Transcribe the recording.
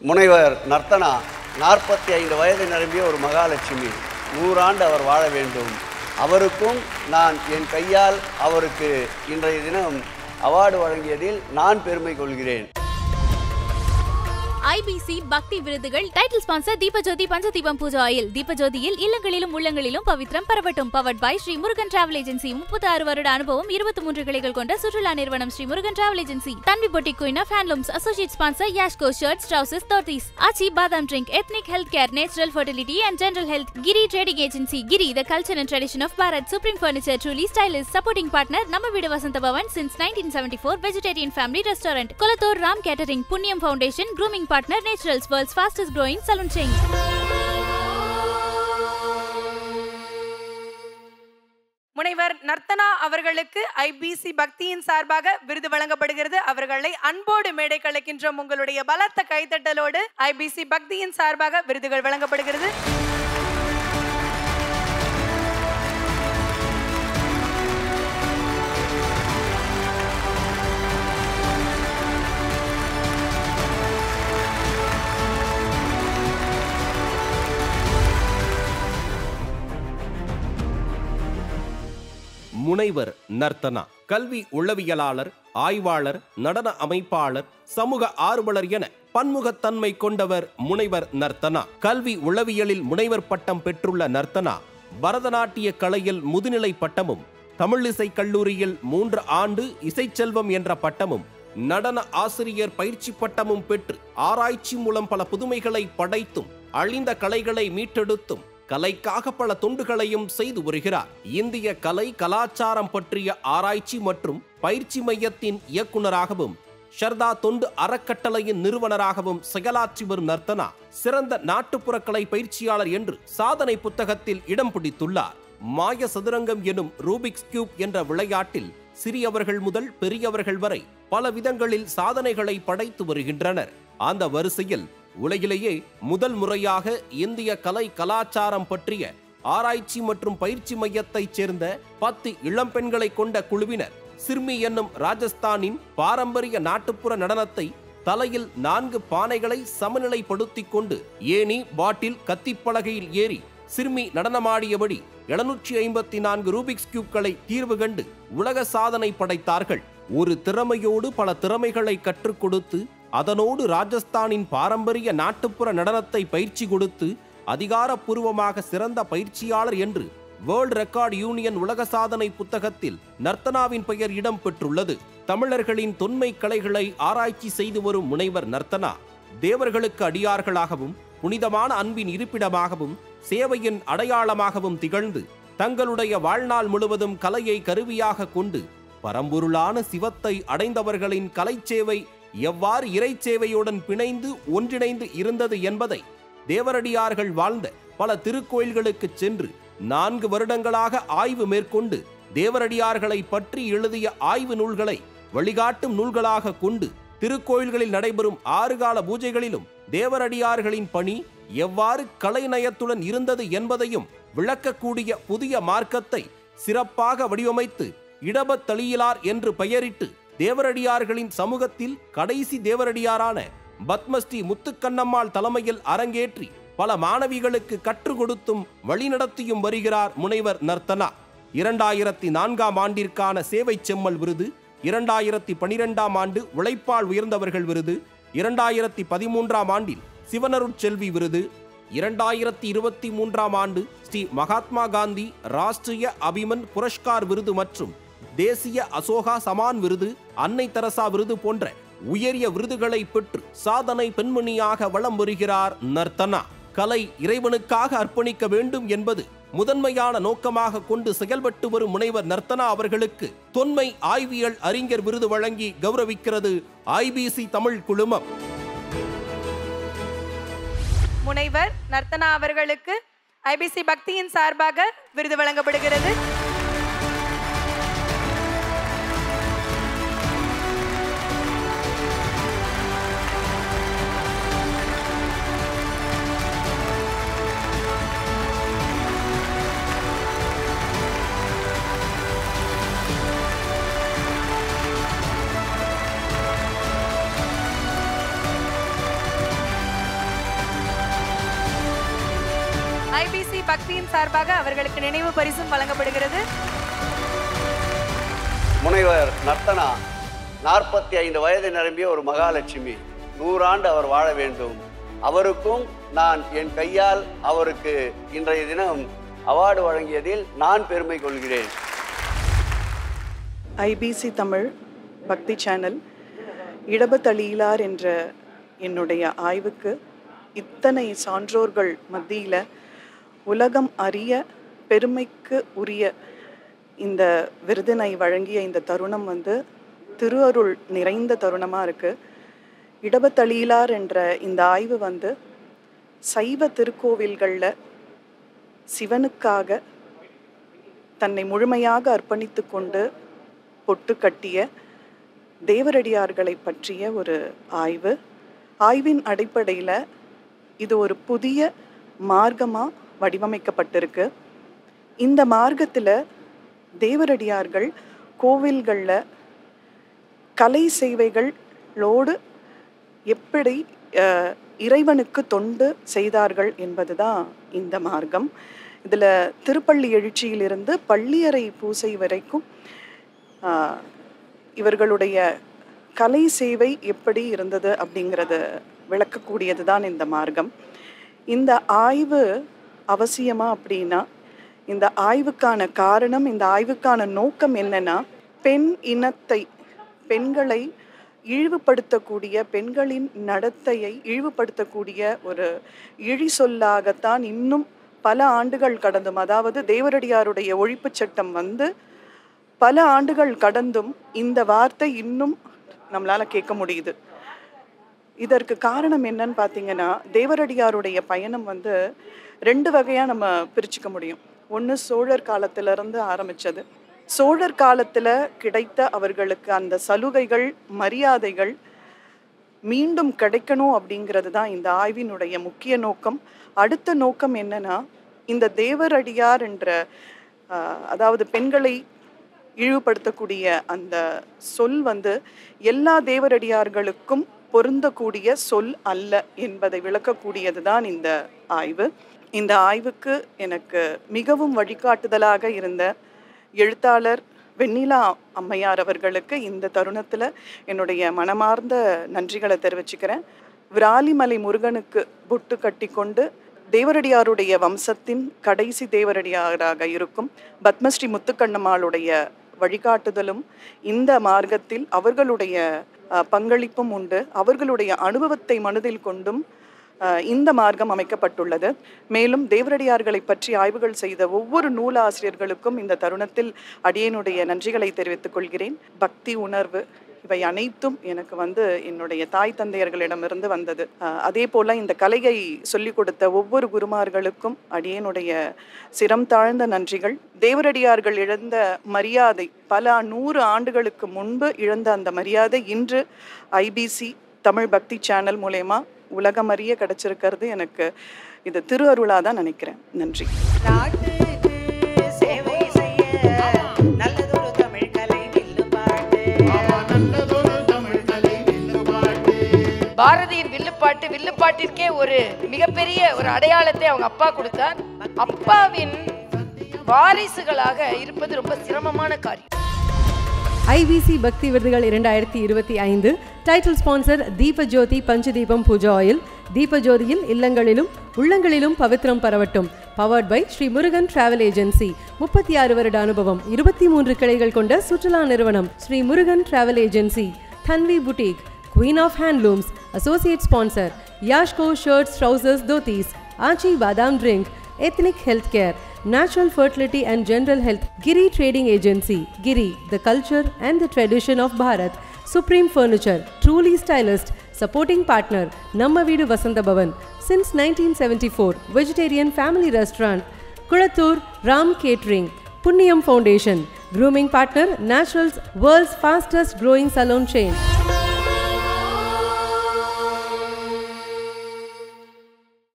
முனைவர் நர்த்தனா 45 வயது நிரம்பிய ஒரு மகாலட்சுமி. 100 ஆண்டு அவர் வாழ வேண்டும். அவருக்கும் நான் என் கையால் அவருக்கு இன்றைய தினம் அவார்டு வழங்கியதில் நான் பெருமை கொள்கிறேன். IBC பக்தி விருதுகள் title sponsor Deepajothi Panchadeepam Pooja oil. தீபஜோதியில் இல்லங்களிலும் உள்ளங்களிலும் பவித்ரம் பரவட்டும். Powered by Sri Murugan travel agency. 36 வருட அனுபவம், 23 கிளைகள் கொண்ட சுற்றுலா நிறுவனம் Sri Murugan travel agency. Tanvi boutique queen of handlooms. Associate sponsor Yashco shirts, trousers, dhotis. Aachi badam drink, ethnic health care, natural fertility and general health. Giri trading agency. Giri the culture and tradition of Bharat. Supreme furniture, truly stylish. Supporting partner நம்ம வீடு Vasantha Bhavan since 1974. Vegetarian family restaurant. Kolathur Ram catering. Punniyam foundation. Grooming partner Naturals, world's fastest growing salon chain. முனைவர் நர்த்தனா அவர்களுக்கு IBC பக்தியின் சார்பாக விருது வழங்கப்படுகிறது. அவர்களை அன்போடு மேடை கலைக்கின்றோம். உங்களுடைய பலத்த கைத்தட்டலோடு IBC பக்தியின் சார்பாக விருதுகள் வழங்கப்படுகிறது. முனைவர் நர்த்தனா கல்வி உளவியலாளர், ஆய்வாளர், நடன அமைப்பாளர், சமூக ஆர்வலர் என பன்முகத்தன்மை கொண்டவர் முனைவர் நர்த்தனா. கல்வி உளவியலில் முனைவர் பட்டம் பெற்றுள்ள நர்த்தனா பரதநாட்டிய கலையில் முதுநிலை பட்டமும், தமிழிசை கல்லூரியில் 3 ஆண்டு இசைச்செல்வம் என்ற பட்டமும், நடன ஆசிரியர் பயிற்சி பட்டமும் பெற்று ஆராய்ச்சி மூலம் பல புதுமைகளை படைத்தும் அழிந்த கலைகளை மீட்டெடுத்தும் கலைக்காக பல தொண்டுகளையும் செய்து வருகிறார். இந்திய கலை கலாச்சாரம் பற்றிய ஆராய்ச்சி மற்றும் பயிற்சி மையத்தின் இயக்குநராகவும் ஷர்தா தொண்டு அறக்கட்டளையின் நிறுவனராகவும் செயலாற்றி வரும் நர்த்தனா சிறந்த நாட்டுப்புற கலை பயிற்சியாளர் என்று சாதனை புத்தகத்தில் இடம் பிடித்துள்ளார். மாய சதுரங்கம் எனும் ரூபிக்ஸ் கியூப் என்ற விளையாட்டில் சிறியவர்கள் முதல் பெரியவர்கள் வரை பல விதங்களில் சாதனைகளை படைத்து வருகின்றனர். அந்த வரிசையில் உலகிலேயே முதல் முறையாக இந்திய கலை கலாச்சாரம் பற்றிய ஆராய்ச்சி மற்றும் பயிற்சி மையத்தைச் சேர்ந்த 10 இளம்பெண்களை கொண்ட குழுவினர் சிர்மி என்னும் ராஜஸ்தானின் பாரம்பரிய நாட்டுப்புற நடனத்தை தலையில் 4 பானைகளை சமநிலைப்படுத்திக் கொண்டு ஏணி, பாட்டில், கத்திப்பலகையில் ஏறி சிர்மி நடனமாடியபடி 754 ரூபிக்ஸ் கியூப்களை தீர்வு கண்டு உலக சாதனை படைத்தார்கள். ஒரு திறமையோடு பல திறமைகளை கற்றுக் கொடுத்து அதனோடு ராஜஸ்தானின் பாரம்பரிய நாட்டுப்புற நடனத்தை பயிற்சி கொடுத்து அதிகாரப்பூர்வமாக சிறந்த பயிற்சியாளர் என்று வேர்ல்ட் ரெக்கார்ட் யூனியன் உலக சாதனை புத்தகத்தில் நர்த்தனாவின் பெயர் இடம் பெற்றுள்ளது. தமிழர்களின் தொன்மை கலைகளை ஆராய்ச்சி செய்து வரும் முனைவர் நர்த்தனா தேவர்களுக்கு அடியார்களாகவும் புனிதமான அன்பின் இருப்பிடமாகவும் சேவையின் அடையாளமாகவும் திகழ்ந்து தங்களுடைய வாழ்நாள் முழுவதும் கலையை கருவியாக கொண்டு பரம்பொருளான சிவத்தை அடைந்தவர்களின் கலைச்சேவை எவ்வாறு இறைச்சேவையுடன் பிணைந்து ஒன்றிணைந்து இருந்தது என்பதை தேவரடியார்கள் வாழ்ந்த பல திருக்கோயில்களுக்கு சென்று 4 வருடங்களாக ஆய்வு மேற்கொண்டு தேவரடியார்களை பற்றி எழுதிய ஆய்வு நூல்களை வழிகாட்டும் நூல்களாக கொண்டு திருக்கோயில்களில் நடைபெறும் 6 கால பூஜைகளிலும் தேவரடியார்களின் பணி எவ்வாறு கலைநயத்துடன் இருந்தது என்பதையும் விளக்கக்கூடிய புதிய மார்க்கத்தை சிறப்பாக வடிவமைத்து இடபத்தளியிலார் என்று பெயரிட்டு தேவரடியார்களின் சமூகத்தில் கடைசி தேவரடியாரான பத்மஸ்ரீ முத்துக்கண்ணம்மாள் தலைமையில் அரங்கேற்றி பல மாணவிகளுக்கு கற்றுக் கொடுத்தும் வழிநடத்தியும் வருகிறார் முனைவர் நர்த்தனா. 2004ஆம் ஆண்டிற்கான சேவை செம்மல் விருது, 2012ஆம் ஆண்டு உழைப்பால் உயர்ந்தவர்கள் விருது, 2013ஆம் ஆண்டில் சிவனருட்செல்வி விருது, 2023ஆம் ஆண்டு ஸ்ரீ மகாத்மா காந்தி ராஷ்டிரிய அபிமன் புரஸ்கார் விருது மற்றும் தேசிய அசோகா சமான் விருது, அன்னை தெரசா விருது போன்ற உயரிய விருதுகளை பெற்று சாதனை பெண்மணியாக வலம் வருகிறார் நர்த்தனா. கலை இறைவனுக்காக அர்ப்பணிக்க வேண்டும் என்பது முதன்மையான நோக்கமாக கொண்டு செயல்பட்டு வரும் முனைவர் நர்த்தனா அவர்களுக்கு தொன்மை ஆய்வியல் அறிஞர் விருது வழங்கி கௌரவிக்கிறது IBC தமிழ் குழுமம். முனைவர் நர்த்தனா அவர்களுக்கு IBC பக்தியின் சார்பாக விருது வழங்கப்படுகிறது. ஐபிசி பக்தியின் சார்பாக அவர்களுக்கு நினைவு பரிசும் வழங்கப்படுகிறது. முனைவர் நர்த்தனா 45 வயது நிரம்பிய ஒரு மகாலட்சுமி. 100 ஆண்டு அவர் வாழ வேண்டும். அவருக்கும் நான் என் கையால் அவருக்கு இன்றைய தினம் அவார்டு வழங்கியதில் நான் பெருமை கொள்கிறேன். ஐபிசி தமிழ் பக்தி சேனல் இடபத்தளியிலார் என்ற என்னுடைய ஆய்வுக்கு இத்தனை சான்றோர்கள் மத்தியில் உலகம் அறிய பெருமைக்கு உரிய இந்த விருதினை வழங்கிய இந்த தருணம் திருஅருள் நிறைந்த தருணமாக இருக்குது. இடபத்தளியிலார் என்ற இந்த ஆய்வு சைவ திருக்கோவில்களில் சிவனுக்காக தன்னை முழுமையாக அர்ப்பணித்து கொண்டு பொட்டு கட்டிய தேவரடியார்களை பற்றிய ஒரு ஆய்வு. ஆய்வின் அடிப்படையில் இது ஒரு புதிய மார்க்கமாக வடிவமைக்கப்பட்டிருக்கு. இந்த மார்க்கத்தில் தேவரடியார்கள் கோவில்களில் கலை சேவைகளோடு எப்படி இறைவனுக்கு தொண்டு செய்தார்கள் என்பது தான் இந்த மார்க்கம். இதில் திருப்பள்ளி எழுச்சியிலிருந்து பள்ளியறை பூசை வரைக்கும் இவர்களுடைய கலை சேவை எப்படி இருந்தது அப்படிங்கிறது விளக்கக்கூடியது தான் இந்த மார்க்கம். இந்த ஆய்வு அவசியமா அப்படின்னா, இந்த ஆய்வுக்கான காரணம், இந்த ஆய்வுக்கான நோக்கம் என்னன்னா, பெண் இனத்தை, பெண்களை இழிவுபடுத்தக்கூடிய, பெண்களின் நடத்தையை இழிவுபடுத்தக்கூடிய ஒரு இழி சொல்லாகத்தான் இன்னும் பல ஆண்டுகள் கடந்தும், அதாவது தேவரடியாருடைய ஒழிப்பு சட்டம் பல ஆண்டுகள் கடந்தும் இந்த வார்த்தை இன்னும் நம்மளால கேட்க முடியுது. இதற்கு காரணம் என்னன்னு பார்த்தீங்கன்னா, தேவரடியாருடைய பயணம் 2 வகையாக நம்ம பிரிச்சுக்க முடியும். ஒன்று சோழர் காலத்திலிருந்து ஆரம்பித்தது. சோழர் காலத்தில் கிடைத்த அவர்களுக்கு அந்த சலுகைகள், மரியாதைகள் மீண்டும் கிடைக்கணும் அப்படிங்கிறது தான் இந்த ஆய்வினுடைய முக்கிய நோக்கம். அடுத்த நோக்கம் என்னன்னா, இந்த தேவரடியார் என்ற அதாவது பெண்களை இழிவுபடுத்தக்கூடிய அந்த சொல் எல்லா தேவரடியார்களுக்கும் பொருந்தக்கூடிய சொல் அல்ல என்பதை விளக்கக்கூடியது தான் இந்த ஆய்வு. இந்த ஆய்வுக்கு எனக்கு மிகவும் வழிகாட்டுதலாக இருந்த எழுத்தாளர் வெண்ணிலா அம்மையார் அவர்களுக்கு இந்த தருணத்தில் என்னுடைய மனமார்ந்த நன்றிகளை தெரிவிச்சுக்கிறேன். விராலிமலை முருகனுக்கு பொட்டு கட்டி கொண்டு தேவரடியாருடைய வம்சத்தின் கடைசி தேவரடியாராக இருக்கும் பத்மஸ்ரீ முத்துக்கண்ணம்மாளுடைய வழிகாட்டுதலும் இந்த மார்க்கத்தில் அவர்களுடைய பங்களிப்பும் உண்டு. அவர்களுடைய அனுபவத்தை மனதில் கொண்டும் இந்த மார்க்கம் அமைக்கப்பட்டுள்ளது. மேலும் தேவரடியார்களை பற்றி ஆய்வுகள் செய்த ஒவ்வொரு நூலாசிரியர்களுக்கும் இந்த தருணத்தில் அடியேனுடைய நன்றிகளை தெரிவித்துக் கொள்கிறேன். பக்தி உணர்வு இவை அனைத்தும் எனக்கு என்னுடைய தாய் தந்தையர்களிடமிருந்து வந்தது. அதே போல இந்த கலையை சொல்லிக் கொடுத்த ஒவ்வொரு குருமார்களுக்கும் அடியேனுடைய சிரம் தாழ்ந்த நன்றிகள். தேவரடியார்கள் இழந்த மரியாதை, பல 100 ஆண்டுகளுக்கு முன்பு இழந்த அந்த மரியாதை இன்று ஐபிசி தமிழ் பக்தி சேனல் மூலமா உலகமறிய கிடைச்சிருக்கிறது. எனக்கு இது திரு அருளா தான் நினைக்கிறேன். நன்றி. பாரதியின் வில்லுப்பாட்டு, வில்லுப்பாட்டிற்கே ஒரு மிகப்பெரிய ஒரு அடையாளத்தை அவங்க அப்பா கொடுத்தார். அப்பாவின் வாரிசுகளாக இருப்பது ரொம்ப சிரமமான காரியம். ஐபிசி பக்தி விருதுகள் 2025 title sponsor Deepajothi Panchadeepam Pooja oil. தீபஜோதியில் இல்லங்களிலும் உள்ளங்களிலும் பவித்ரம் பரவட்டும். Powered by Sri Murugan travel agency. 36 வருட அனுபவம், 23 கிளைகள் கொண்ட சுற்றுலா நிறுவனம் Sri Murugan travel agency. Tanvi boutique, Queen of Handlooms. Associate sponsor Yashko Shirts, Trousers, Dhotis. Achi Badam Drink. Ethnic Healthcare. Natural Fertility and General Health. Giri Trading Agency. Giri, the culture and the tradition of Bharat. Supreme Furniture. Truly Stylist. Supporting partner Namma Veedu Vasanta Bhavan. Since 1974. Vegetarian Family Restaurant. Kulathur Ram Catering. Punniyam Foundation. Grooming partner Naturals, world's fastest growing salon chain.